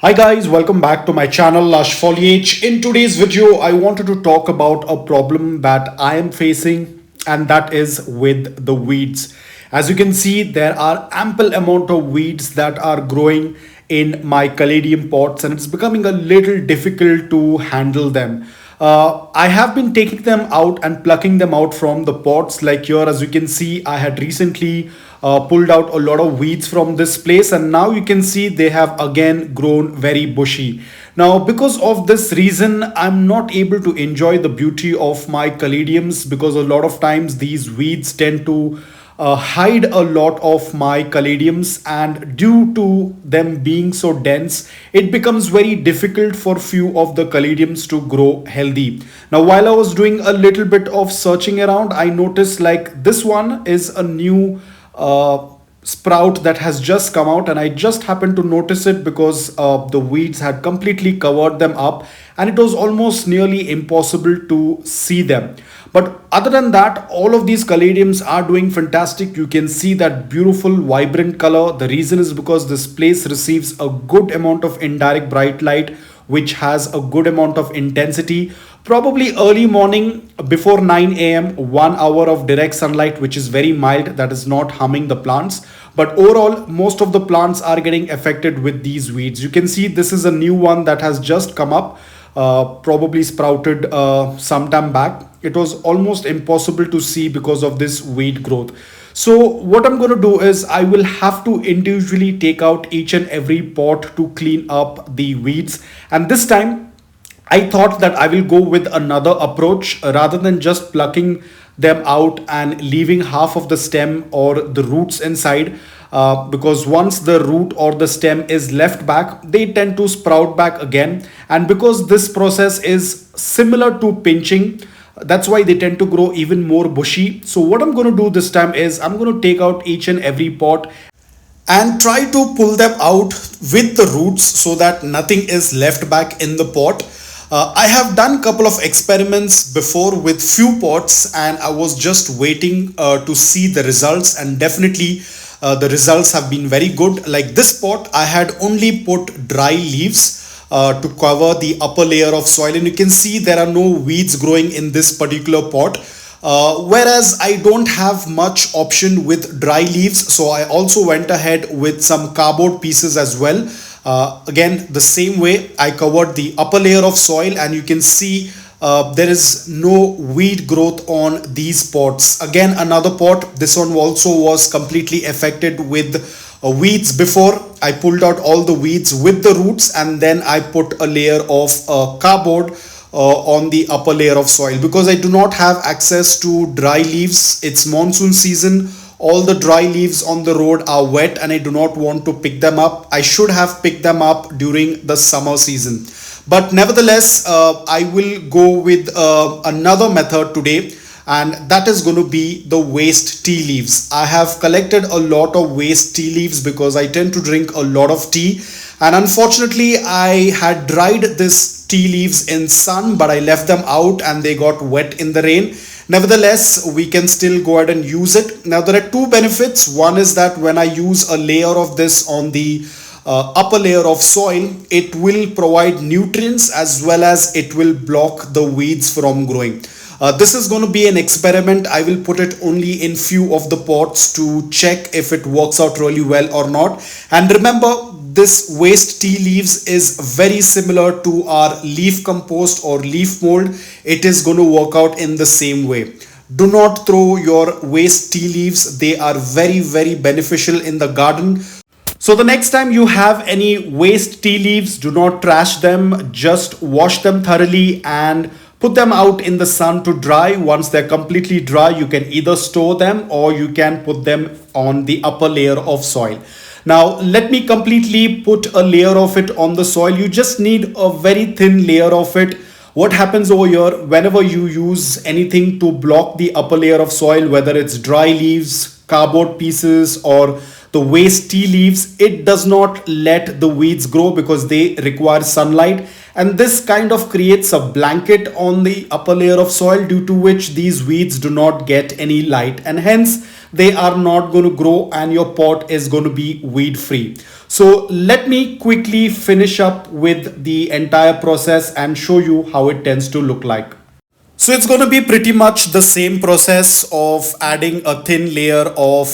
Hi guys, welcome back to my channel Lush Foliage. In today's video, I wanted to talk about a problem that I am facing, and that is with the weeds. As you can see, there are ample amount of weeds that are growing in my caladium pots, and it's becoming a little difficult to handle them. I have been taking them out and plucking them out from the pots. Like here, as you can see, I had recently pulled out a lot of weeds from this place, and now you can see they have again grown very bushy. Now, because of this reason, I'm not able to enjoy the beauty of my caladiums, because a lot of times these weeds tend to hide a lot of my caladiums, and due to them being so dense, it becomes very difficult for few of the caladiums to grow healthy. Now, while I was doing a little bit of searching around, I noticed like this one is a new sprout that has just come out, and I just happened to notice it because the weeds had completely covered them up, and it was almost nearly impossible to see them. But other than that, all of these caladiums are doing fantastic. You can see that beautiful vibrant color. The reason is because this place receives a good amount of indirect bright light, which has a good amount of intensity. Probably early morning before 9 a.m., 1 hour of direct sunlight, which is very mild, that is not harming the plants. But overall, most of the plants are getting affected with these weeds. You can see this is a new one that has just come up, probably sprouted some time back. It was almost impossible to see because of this weed growth. So what I'm going to do is I will have to individually take out each and every pot to clean up the weeds. And this time I thought that I will go with another approach rather than just plucking them out and leaving half of the stem or the roots inside. Because once the root or the stem is left back, they tend to sprout back again. And because this process is similar to pinching, that's why they tend to grow even more bushy. So what I'm going to do this time is I'm going to take out each and every pot and try to pull them out with the roots so that nothing is left back in the pot. I have done a couple of experiments before with few pots, and I was just waiting to see the results, and definitely the results have been very good. Like this pot, I had only put dry leaves to cover the upper layer of soil, and you can see there are no weeds growing in this particular pot. Whereas I don't have much option with dry leaves, so I also went ahead with some cardboard pieces as well. Again, the same way, I covered the upper layer of soil, and you can see there is no weed growth on these pots. Again, another pot, this one also was completely affected with weeds. Before I pulled out all the weeds with the roots, and then I put a layer of cardboard on the upper layer of soil, because I do not have access to dry leaves. It's monsoon season, all the dry leaves on the road are wet, and I do not want to pick them up. I should have picked them up during the summer season, but nevertheless I will go with another method today, and that is going to be the waste tea leaves. I have collected a lot of waste tea leaves because I tend to drink a lot of tea, and unfortunately I had dried this tea leaves in sun, but I left them out and they got wet in the rain. Nevertheless, we can still go ahead and use it. Now there are two benefits. One is that when I use a layer of this on the upper layer of soil, it will provide nutrients as well as it will block the weeds from growing. This is going to be an experiment. I will put it only in few of the pots to check if it works out really well or not. And remember, this waste tea leaves is very similar to our leaf compost or leaf mold. It is going to work out in the same way. Do not throw your waste tea leaves. They are very beneficial in the garden. So the next time you have any waste tea leaves, do not trash them. Just wash them thoroughly and put them out in the sun to dry. Once they're completely dry, you can either store them or you can put them on the upper layer of soil. Now let me completely put a layer of it on the soil. You just need a very thin layer of it. What happens over here, whenever you use anything to block the upper layer of soil, whether it's dry leaves, cardboard pieces, or the waste tea leaves, it does not let the weeds grow because they require sunlight, and this kind of creates a blanket on the upper layer of soil, due to which these weeds do not get any light, and hence they are not going to grow and your pot is going to be weed free. So let me quickly finish up with the entire process and show you how it tends to look like. So it's going to be pretty much the same process of adding a thin layer of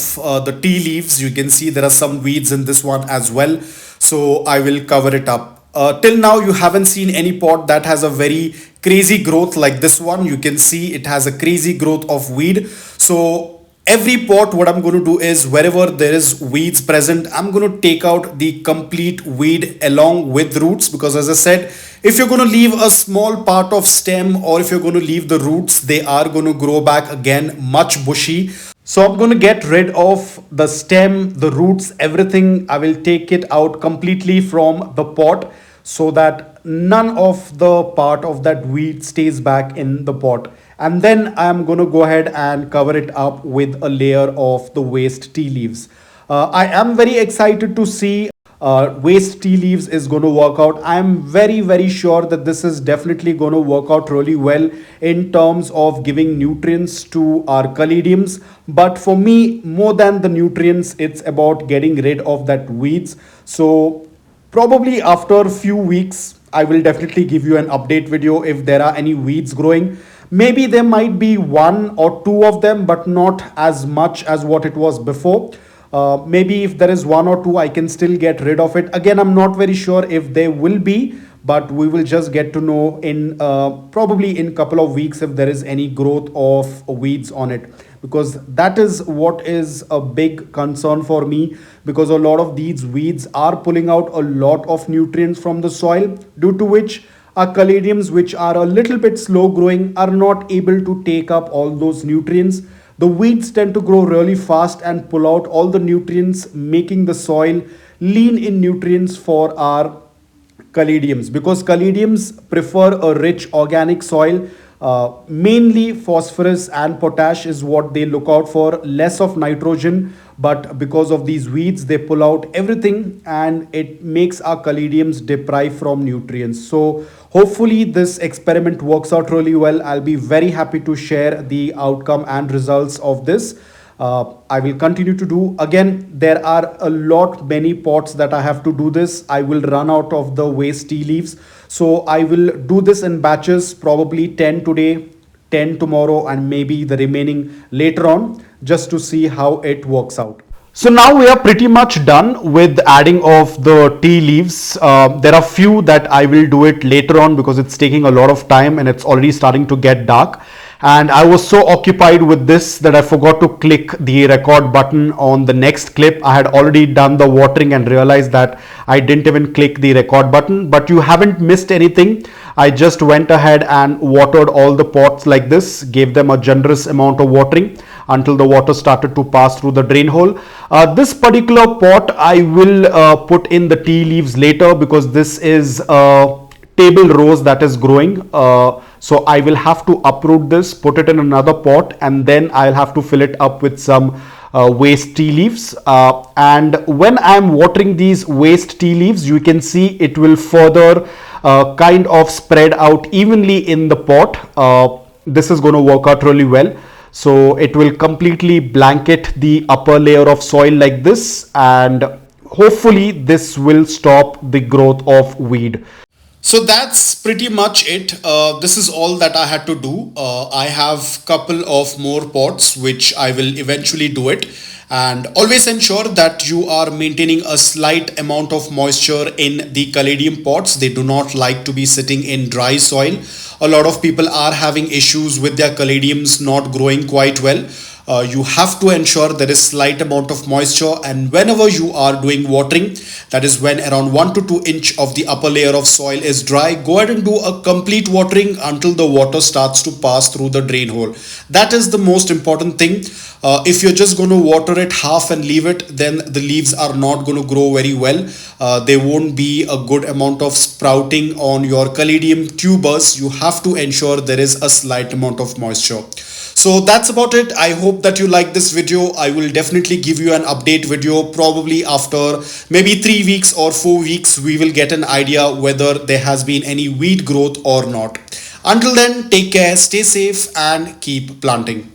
the tea leaves. You can see there are some weeds in this one as well. So I will cover it up. Till now you haven't seen any pot that has a very crazy growth like this one. You can see it has a crazy growth of weed. So every pot, what I'm going to do is wherever there is weeds present, I'm going to take out the complete weed along with roots, because as I said, if you're going to leave a small part of stem or if you're going to leave the roots, they are going to grow back again much bushy. So I'm going to get rid of the stem, the roots, everything. I will take it out completely from the pot so that none of the part of that weed stays back in the pot. And then I'm going to go ahead and cover it up with a layer of the waste tea leaves. I am very excited to see waste tea leaves is going to work out. I am very sure that this is definitely going to work out really well in terms of giving nutrients to our caladiums. But for me, more than the nutrients, it's about getting rid of that weeds. So probably after a few weeks, I will definitely give you an update video if there are any weeds growing. Maybe there might be one or two of them, but not as much as what it was before. Maybe if there is one or two, I can still get rid of it. Again, I'm not very sure if there will be, but we will just get to know in probably in a couple of weeks if there is any growth of weeds on it, because that is what is a big concern for me, because a lot of these weeds are pulling out a lot of nutrients from the soil, due to which our caladiums, which are a little bit slow growing, are not able to take up all those nutrients. The weeds tend to grow really fast and pull out all the nutrients, making the soil lean in nutrients for our caladiums, because caladiums prefer a rich organic soil. Mainly phosphorus and potash is what they look out for, less of nitrogen. But because of these weeds, they pull out everything and it makes our caladiums deprived from nutrients. So hopefully this experiment works out really well. I'll be very happy to share the outcome and results of this. I will continue to do. Again, there are many pots that I have to do this. I will run out of the waste tea leaves. So I will do this in batches, probably 10 today, 10 tomorrow, and maybe the remaining later on, just to see how it works out. So now we are pretty much done with adding of the tea leaves. There are few that I will do it later on because it's taking a lot of time and it's already starting to get dark. And I was so occupied with this that I forgot to click the record button on the next clip. I had already done the watering and realized that I didn't even click the record button. But you haven't missed anything. I just went ahead and watered all the pots like this, gave them a generous amount of watering until the water started to pass through the drain hole. This particular pot I will put in the tea leaves later, because this is a table rose that is growing. So I will have to uproot this, put it in another pot, and then I'll have to fill it up with some waste tea leaves. And when I'm watering these waste tea leaves, you can see it will further kind of spread out evenly in the pot. This is going to work out really well. So it will completely blanket the upper layer of soil like this, and hopefully this will stop the growth of weed. So that's pretty much it. This is all that I had to do. I have couple of more pots which I will eventually do it. And always ensure that you are maintaining a slight amount of moisture in the caladium pots. They do not like to be sitting in dry soil. A lot of people are having issues with their caladiums not growing quite well. You have to ensure there is slight amount of moisture, and whenever you are doing watering, that is when around 1 to 2 inch of the upper layer of soil is dry, go ahead and do a complete watering until the water starts to pass through the drain hole. That is the most important thing. If you're just going to water it half and leave it, then the leaves are not going to grow very well. There won't be a good amount of sprouting on your caladium tubers. You have to ensure there is a slight amount of moisture. So that's about it. I hope that you like this video. I will definitely give you an update video probably after maybe 3 weeks or 4 weeks. We will get an idea whether there has been any weed growth or not. Until then, take care, stay safe, and keep planting.